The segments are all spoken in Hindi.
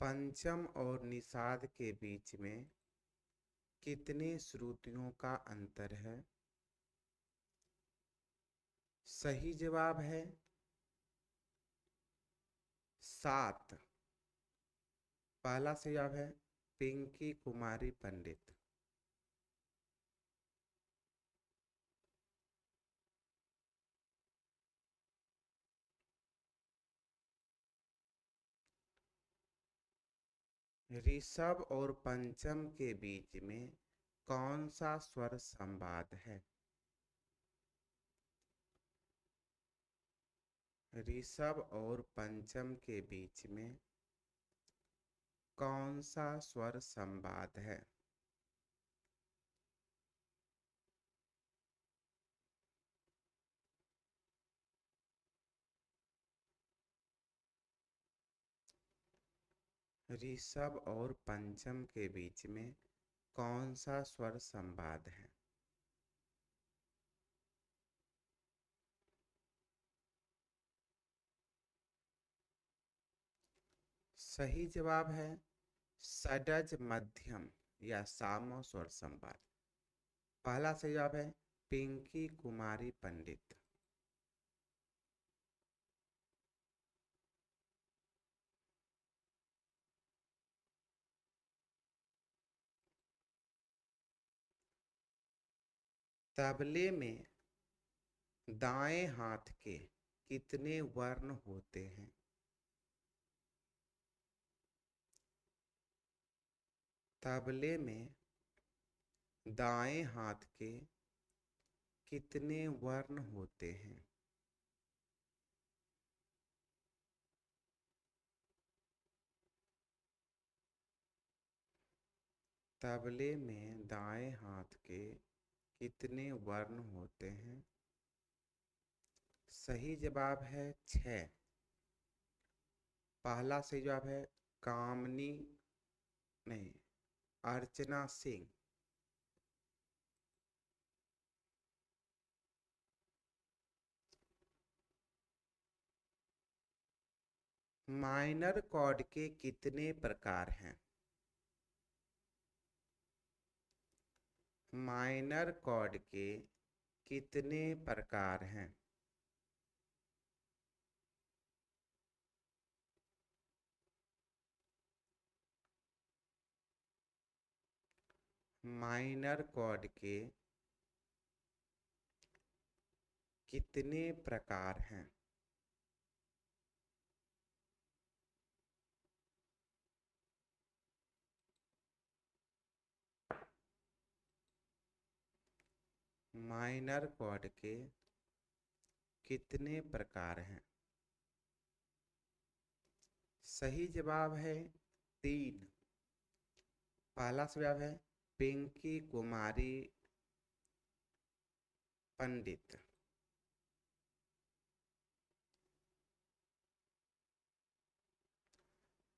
पंचम और निषाद के बीच में कितने श्रुतियों का अंतर है? सही जवाब है 7। पहला सही जवाब है पिंकी कुमारी पंडित। ऋषभ और पंचम के बीच में कौन सा स्वर संवाद है? ऋषभ और पंचम के बीच में कौन सा स्वर संवाद है? ऋषभ और पंचम के बीच में कौन सा स्वर संवाद है? सही जवाब है षडज मध्यम या साम स्वर संवाद। पहला सही जवाब है पिंकी कुमारी पंडित। तबले में दाएं हाथ के कितने वर्ण होते हैं? तबले में दाएं हाथ के कितने वर्ण होते हैं? तबले में दाएं हाथ के कितने वर्ण होते हैं? सही जवाब है 6। पहला सही जवाब है कामनी नहीं अर्चना सिंह। माइनर कॉर्ड के कितने प्रकार हैं? माइनर कॉर्ड के कितने प्रकार हैं? माइनर कॉर्ड के कितने प्रकार हैं? माइनर कॉर्ड के कितने प्रकार हैं? सही जवाब है 3। पहला जवाब है पिंकी कुमारी पंडित।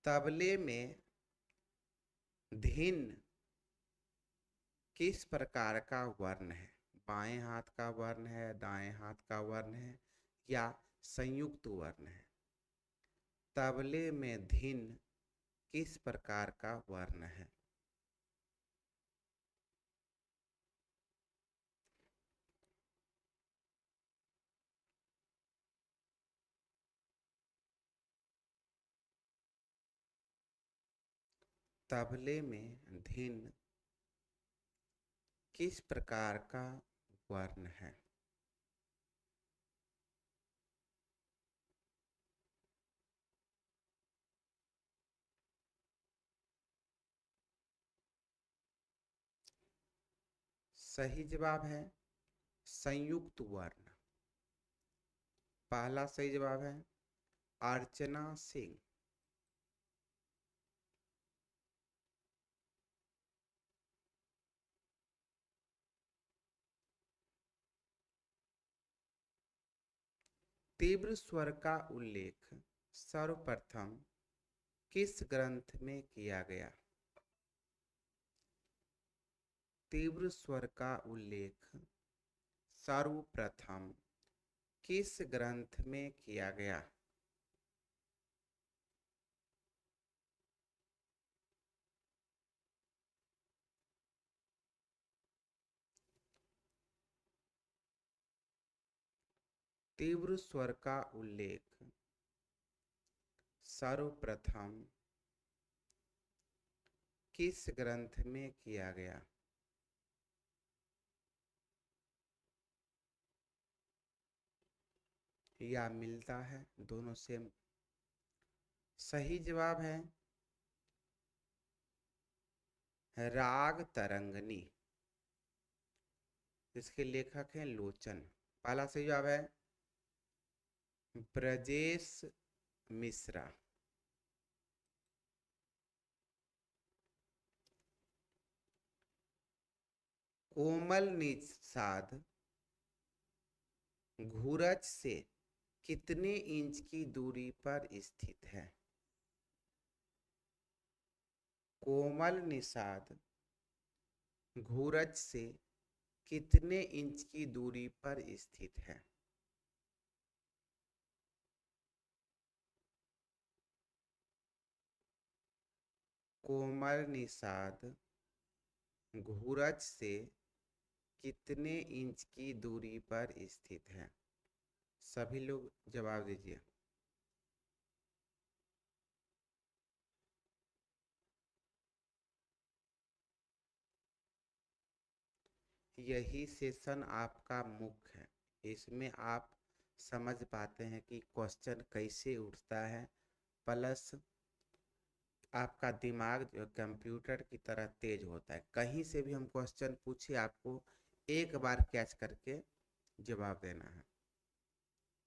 तबले में धिन किस प्रकार का वर्ण है? बाएं हाथ का वर्ण है, दाएं हाथ का वर्ण है या संयुक्त वर्ण है? तबले में धिन किस प्रकार का वर्ण है? तबले में धिन किस प्रकार का वर्ण है? सही जवाब है संयुक्त वर्ण। पहला सही जवाब है अर्चना सिंह। तीव्र स्वर का उल्लेख सर्वप्रथम किस ग्रंथ में किया गया? तीव्र स्वर का उल्लेख सर्वप्रथम किस ग्रंथ में किया गया? तीव्र स्वर का उल्लेख सर्वप्रथम किस ग्रंथ में किया गया? या मिलता है, दोनों सेम? सही जवाब है राग तरंगिणी। इसके लेखक हैं लोचन। पहला सही जवाब है ब्रजेश मिश्रा। कोमल निषाद घूरच से कितने इंच की दूरी पर स्थित है? कोमल निषाद घूरच से कितने इंच की दूरी पर स्थित है? कोमल निषाद घूरच से कितने इंच की दूरी पर स्थित है? सभी लोग जवाब दीजिए। यही सेशन आपका मुख्य है। इसमें आप समझ पाते हैं कि क्वेश्चन कैसे उठता है, प्लस आपका दिमाग जो कंप्यूटर की तरह तेज होता है। कहीं से भी हम क्वेश्चन पूछे, आपको एक बार कैच करके जवाब देना है।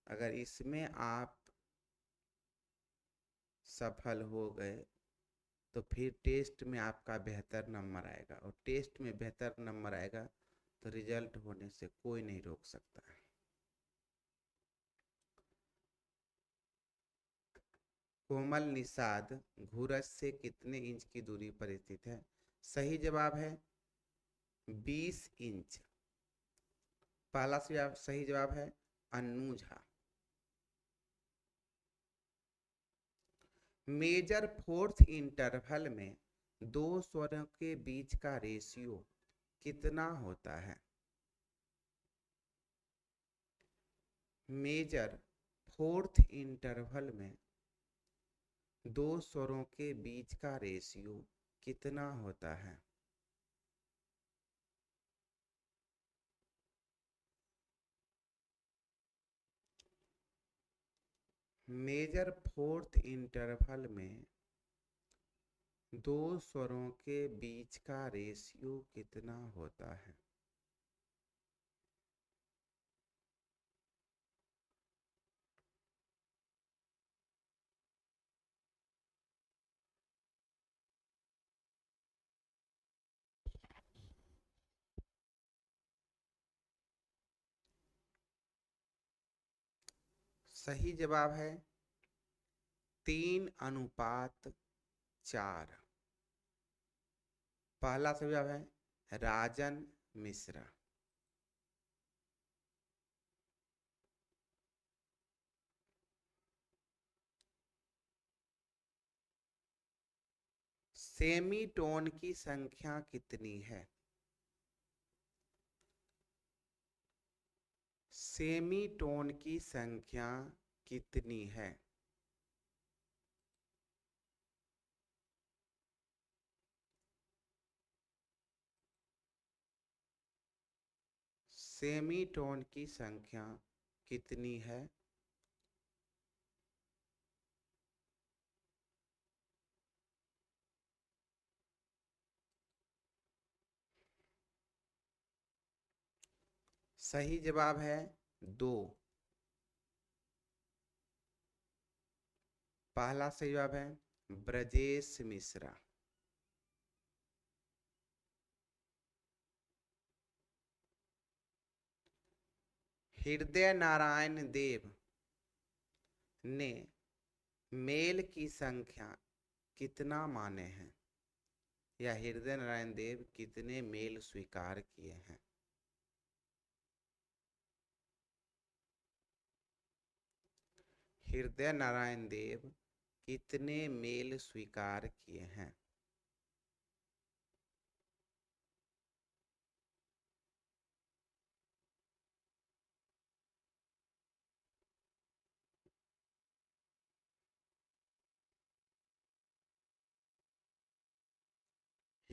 अगर इसमें आप सफल हो गए तो फिर टेस्ट में आपका बेहतर नंबर आएगा, और टेस्ट में बेहतर नंबर आएगा तो रिजल्ट होने से कोई नहीं रोक सकता है। कोमल निषाद घूरच से कितने इंच की दूरी पर स्थित है? सही जवाब है 20 इंच। पहला सही जवाब है Annu Jha. Major fourth interval में दो स्वरों के बीच का रेशियो कितना होता है? मेजर फोर्थ इंटरवल में दो स्वरों के बीच का रेशियो कितना होता है? मेजर फोर्थ इंटरवल में दो स्वरों के बीच का रेशियो कितना होता है? सही जवाब है 3:4। पहला सही जवाब है राजन मिश्रा। सेमीटोन की संख्या कितनी है? सेमीटोन की संख्या कितनी है? सेमीटोन की संख्या कितनी है? सही जवाब है 2। पहला सही जवाब है ब्रजेश मिश्रा। हृदय नारायण देव ने मेल की संख्या कितना माने हैं? या हृदय नारायण देव कितने मेल स्वीकार किए हैं? हृदय नारायण देव कितने मेल स्वीकार किए हैं?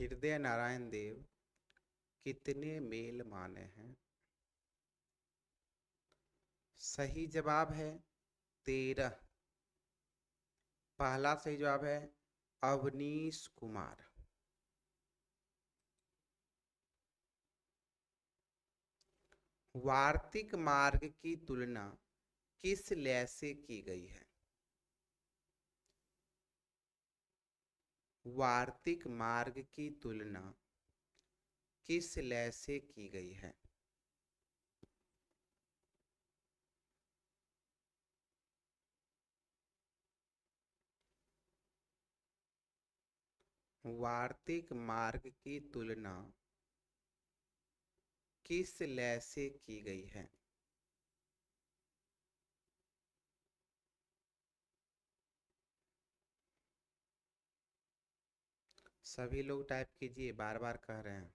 हृदय नारायण देव कितने मेल माने हैं? सही जवाब है 13। पहला सही जवाब है अवनीश कुमार। वार्तिक मार्ग की तुलना किस लय से की गई है? वार्तिक मार्ग की तुलना किस लय से की गई है? वार्तिक मार्ग की तुलना किस लय से की गई है? सभी लोग टाइप कीजिए, बार बार कह रहे हैं।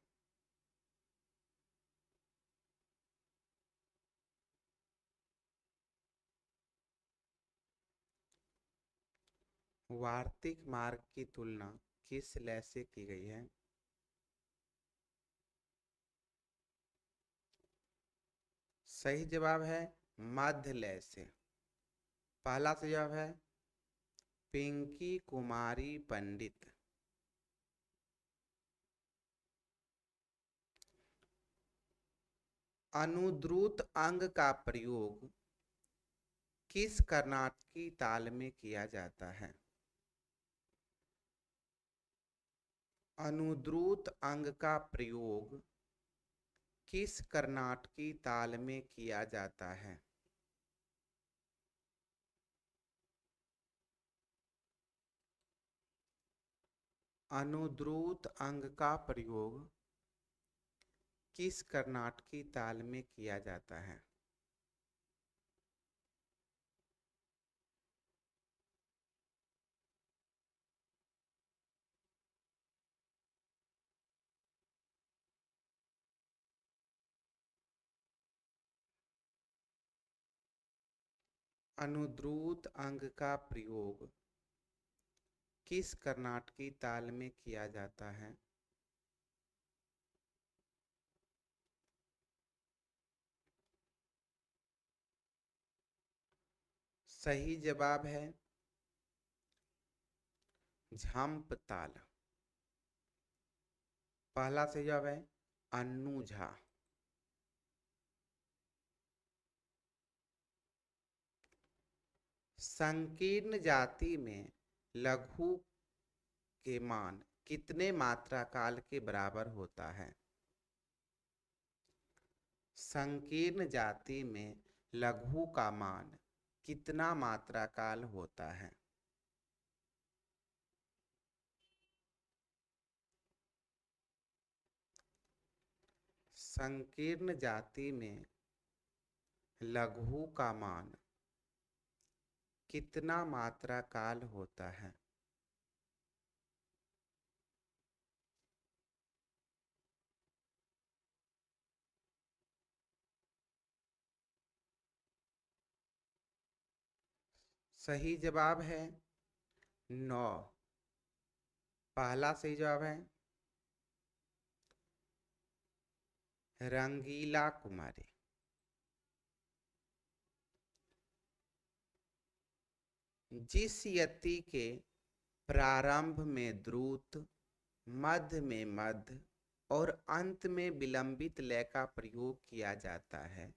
वार्तिक मार्ग की तुलना किस लय से की गई है? सही जवाब है मध्य लय से। पहला सही जवाब है पिंकी कुमारी पंडित। अनुद्रुत अंग का प्रयोग किस कर्नाटकी ताल में किया जाता है? अनुद्रुत अंग का प्रयोग किस कर्नाटकी ताल में किया जाता है? अनुद्रुत अंग का प्रयोग किस कर्नाटकी ताल में किया जाता है? अनुद्रुत अंग का प्रयोग किस कर्नाटकी ताल में किया जाता है? सही जवाब है झंप ताल। पहला सही जवाब है अन्नू झा। संकीर्ण जाति में लघु के मान कितने मात्रा काल के बराबर होता है? संकीर्ण जाति में लघु का मान कितना मात्रा काल होता है? संकीर्ण जाति में लघु का मान कितना मात्रा काल होता है? सही जवाब है 9। पहला सही जवाब है रंगीला कुमारी। जिस यति के प्रारंभ में द्रुत, मध्य में मध्य और अंत में विलंबित लय का प्रयोग किया जाता है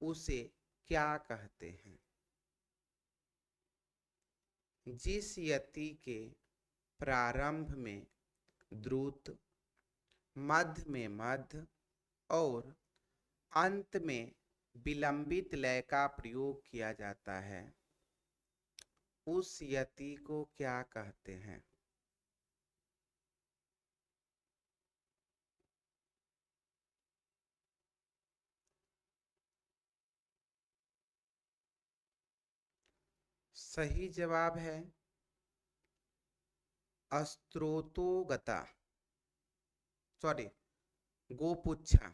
उसे क्या कहते हैं? जिस यति के प्रारंभ में द्रुत, मध्य में मध्य और अंत में विलंबित लय का प्रयोग किया जाता है उस यति को क्या कहते हैं? सही जवाब है अस्त्रोतोगता, सॉरी गोपुच्छा।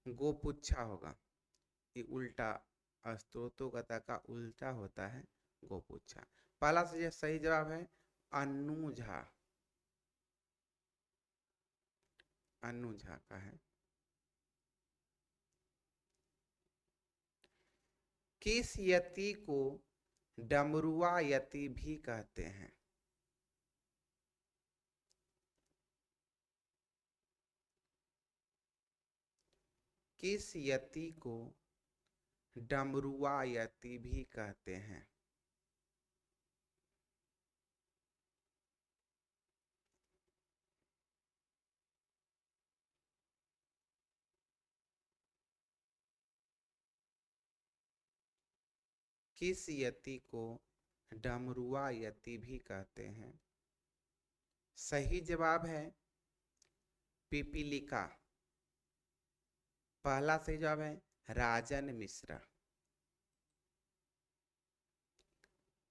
गोपुच्छा होगा, ये उल्टा, अस्त्रोतोगता का उल्टा होता है गोपुच्छा। पहला से सही जवाब है अन्नू झा। अनु झा का है। किस यति को डमरुआ यति भी कहते हैं? किस यति को डमरुआ यति भी कहते हैं? किस यति को डमरुआ यति भी कहते हैं? सही जवाब है पिपीलिका। पहला सही जवाब है राजन मिश्रा।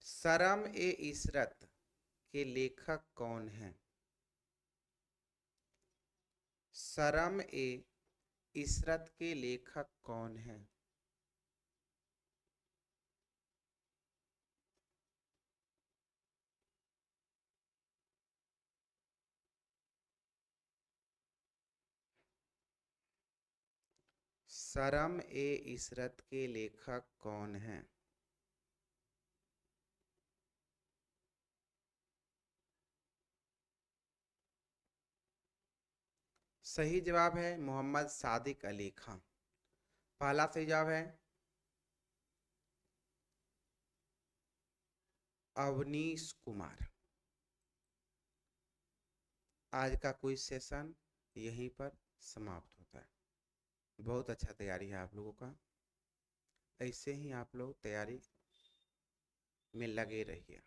शरम ए इशरत के लेखक कौन हैं? शरम ए इशरत के लेखक कौन हैं? शरम ए इशरत के लेखक कौन हैं? सही जवाब है मोहम्मद सादिक अली खां। पहला सही जवाब है अवनीश कुमार। आज का क्विज सेशन यहीं पर समाप्त होता है। बहुत अच्छा तैयारी है आप लोगों का। ऐसे ही आप लोग तैयारी में लगे रहिए।